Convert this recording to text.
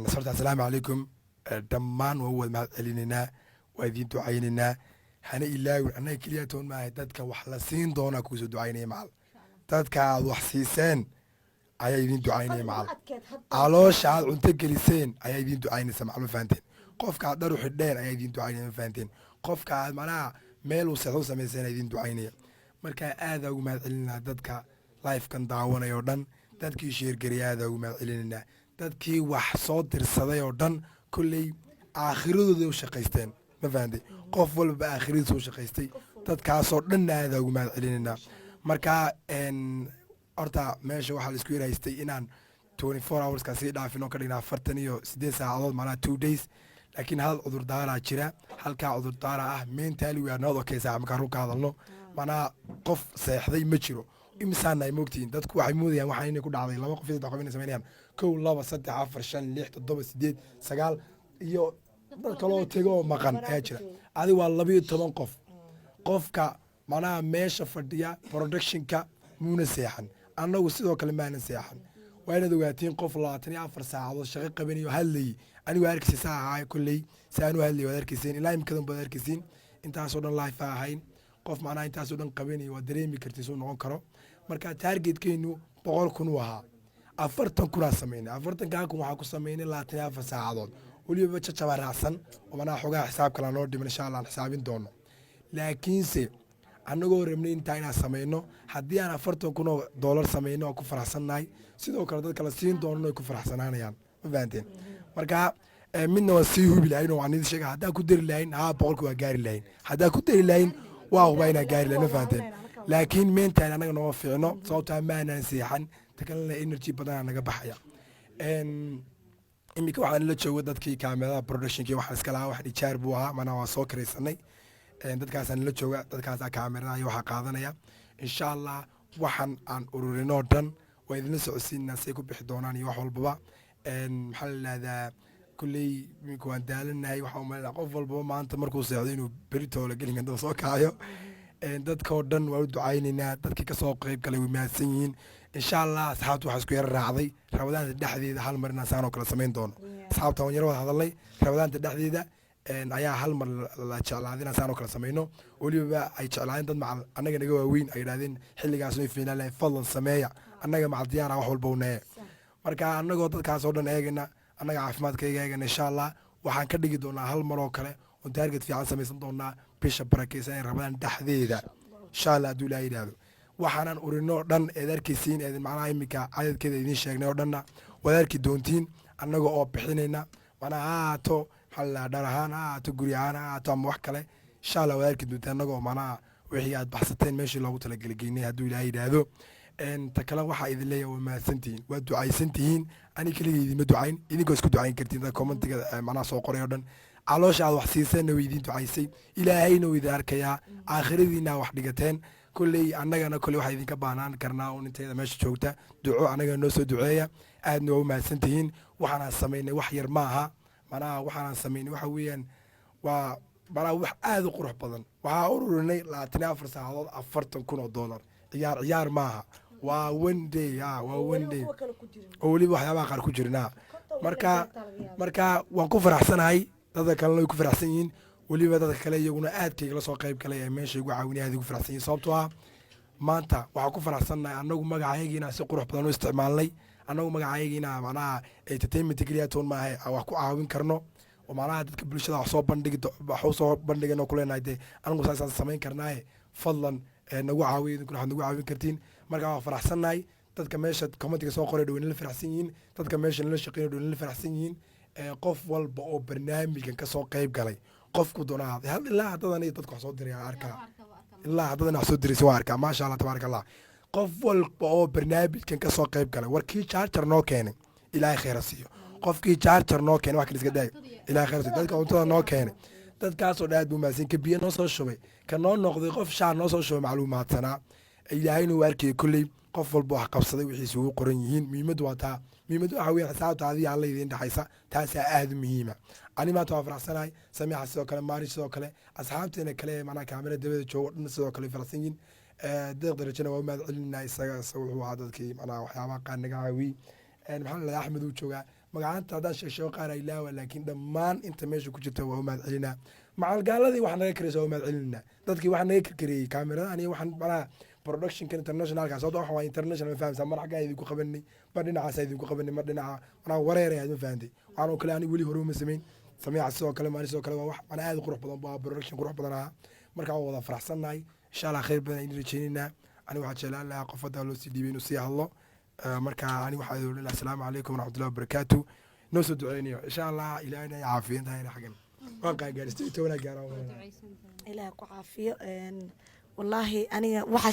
صرت السلام عليكم دمان وهو ما علينا وإذين دعيننا هنا إلا أنا كلياتون ما هدتك وحلسين دونا كوزو دعيني معل تدك وحسيسين أيدين دعيني معل علوش على أنت جلسين أيدين دعيني سمع ما فهمتين قفك على دروح الدين أيدين دعيني ما فهمتين قفك على منا ميل وسحوس سميسين أيدين دعيني مركا هذا وما علينا تدك لايف كان دعوانا يردن تدك يشير قري هذا وما علينا dadkii wax soo dirsaday oo dhan kulley aakhiradoodii u shaqaysteen ma fahanday qof walba aakhiradiisa u shaqaystay dadkaasoo dhanna aada ugu mahad celinaynaa marka horta meesha waxaa la isku yaraystay inaan 24 hourska sii dhaafin oo ka dhignaa 48 saacadood macnaha 2 days laakiin hal cudurdaaraa jira halkaa cudurdaara ah mentally we are not okay saaca markaan run ka hadalno macnaha qof seexday ma jiro imisaana ay moogtihiin dadku waxay moodayaan waxaa inay ku dhacday laba qof iyo saddex qof inay samaynayaan 1 2 3 4 5 6 7 8 9 iyo dad kaloo tego oo maqan ayaa jira adi waa 12 qof qofka macnaha meesha fadhiya productionka muuna seexan annagu sidoo kale maanan seexan waa inaad ogaatiin qof 24 saacadood shaqo qabanayo hadlayay anigu arkaysa saaca kulley saan u hadlayay waad arkaysiin ilaa imkadan baad arkaysiin intaasoo dhan live ahayn qof macnaha intaasoo dhan qabanayo waa dareemi kartiin soo noqon karo marka targetkeenu 100 kun wahaa 40 kun sameynay 40 kun waxaa ku sameynay 24 saacadood waliba jajaba raacsan oo macnaha xogaa xisaab kala noo dhiman insha Allah xisaabin doono laakiinse annagoo rabnay inta inaan sameyno haddii aan 40 kun oo dollar sameyno oo ku faraxsanahay sidoo kale dad kala siin doono ay ku faraxsanaanayaan ma fahanteen marka midna waa sii hubi lahayn oo aan idin sheegay haddaan ku dari lahayn 100 waa gaari lahayn haddaan ku dari lahayn waa huba inaan gaari lahayn ma fahanteen laakiin meentaan anaga noo fiicno sababtaa maanaan seexan takalena energy badan naga baxaya imika waxaan la joogo dadkii kaamirada productionkii waxaan iska lahaa wax ijaar buu ahaa mana waa soo kiraysanay dadkaasaan la jooga dadkaasaa kaamirada iyo waxaa qaadanaya insha allah waxaan aan ururinoo dhan waa idinla socodsiinaa say ku bixi doonaan iyo wax walbaba maxaa la yidhahdaa kulley imika waan daalanahay waxaa umalina qof walbaba maanta markuu seexdo inuu beritoola gelinka soo kacayo dadkoo dhan waa u ducaynaynaa dadkii ka soo qayb galay way mahadsan yihiin insha allah asxaabta waxaa isku yara raacday rabadaanta dhexdeeda hal mar inaan saan oo kale samayn doono asxaabta waan yara wada hadalnay rabadaanta dhexdeeda ayaa hal mar la jeclaaday inaan saan oo kale samayno weliba ay jeclaayeen dad macal annaga naga waaweyn ay yidhahdeen xilligaas way fiinaan lahayn fadlan sameeya annaga macal diyaara wax walba unee marka annagoo dadkaasoo dhan eegana annaga caafimaadkayga eegana insha allah waxaan ka dhigi doonaa hal mar oo kale oon taarget fiican samaysan doonaa bisha barakeysan ee rabadaan dhexdeeda insha allah hadduu ilaaha yidhaahdo waxaanan urinoo dhan eed arkaysiin eed macnaha iminka cadadkeeda idiin sheegnay oo dhanna waad arki doontiin annaga oo bixinayna macnaha ha ahaato maxaa la dhar ahaan ha ahaato guri ahaan ha ahaato ama wax kale insha allah waad arki doontiin annagoo macnaha wixii aad baxsateen meeshii loogu talageligeynay hadduu ilaaha yidhaahdo ta kale waxaa idin leeyahay waa mahadsantihiin waa ducaysantihiin ani keligay idinma ducayn idinkoo isku ducayn kartiin dad commentiga macnaha soo qoray oo dhan caloosha aad wax siiseenna way idiin ducaysay ilaahayna way idin arkayaa aakhiradiina wax dhigateen kulley annagana kolley waxaa idinka baahnaan karnaa oo inteeda meesha joogta duco annaga noo soo duceeya aadna waa u mahadsantihiin waxaanaan samaynay wax yar ma aha macnaha waxaanaan samaynay waxa weeyaan waa macnaha wax aad u qurux badan waxaa ururinay 24 saacadood 40 kun oo dollar ciyaar maaha waa one day waa one day oo weliba waxyaabaha qaar ku jirnaa marka waan ku faraxsanahay dadka kalena way ku faraxsan yihiin weliba dadka kale iyaguna aadkayga la soo qayb galay ee meesha igu caawinaya aad igu faraxsan yihiin sababtoo ah maanta waxaan ku faraxsannahay annagu magacayagiina si qurux badan u isticmaalnay annagu magacayagiina macnaha entertainment keliya toon maahay wax ku caawin karno oo macnaha dadka bulshada wax soo bandhigano ku leenahay dee anagu saasaan samayn karnaaye fadlan nagu caawiya idinkuna waxaad nagu caawin kartiin marka waan faraxsannahay dadka meesha commentiga soo qoray dhowna la faraxsan yihiin dadka meesha nala shaqeynay dhowna la faraxsan yihiin qof walba oo barnaamijkan ka soo qayb galay qofku doonaa ilaa haddadan iyo dadku wax soo diray arkaa ilaa haddadan wax soo diraysa waa arkaa maasha allah tabaaraka allah qof walba oo barnaamijkan ka soo qayb galay warkii charger noo keenay ilaahay khayra siiyo qofkii charger noo keenay wax kale iska daayo ilaahay khayra siiyo dadka cuntada noo keenay dadkaasoo dhan aad buu mahadsan ka biyo noo soo shubay ka noo noqday qof shaar noo soo shubay macluumaadsanaa ilaahayna uu arkayay kolley qof walba wax qabsaday wixiisa ugu qoran yihiin muhiimaddu waa taa muhiimaddu waxa weeyaan xisaabta adiga alla idiin dhexaysa taasaa aad u muhiima ani maanta waa faraxsanahay samiixa sidoo kale maari sidoo kale asxaabteena kale macnaha kaamira dabada joogo dhan sidoo kale faraxsan yihiin deeq darajana waa u mahad celinaa isaga wuxuu ahaa dadkii macnaha waxyaabaha qaar naga caawiyey maxaa la axmed uu joogaa magacaanta haddaan sheego qaar ay laawa laakiin dhammaan inta meesha ku jirta waa u mahad celinaa macalgaaladii wax naga karaysa waa u mahad celinaa dadkii wax naga karkareeyey kaamirada aniga waxaan malaha productionka internationalka sababta waxa waa international ma fahamsaa mar xaggaa idinku qabanay mar dhinacaasa idinku qabanay mar dhinaca manaa wareeraya ma fahantay waxaan oo kale aniga weli hore uma samayn sameeca sidoo kale maalin sidoo kale waa wax mana aad u qurux badan waa production qurux badan ahaa marka waan wada faraxsannahay insha allah khayr badan aynu rajaynaynaa aniga waxaan jeclaan lahaa qof hadda loo sii dhiibay inuu sii hadlo marka aniga waxaa idin leeyahay assalaamu calaykum waraxmatullahi wabarakaatu noo soo duceynayo insha allah ilaahina ay caafiyan tahay xagan waan qaangaaristay tobanaa gaara ilaahay ku caafiyo wallaahi aniga waxa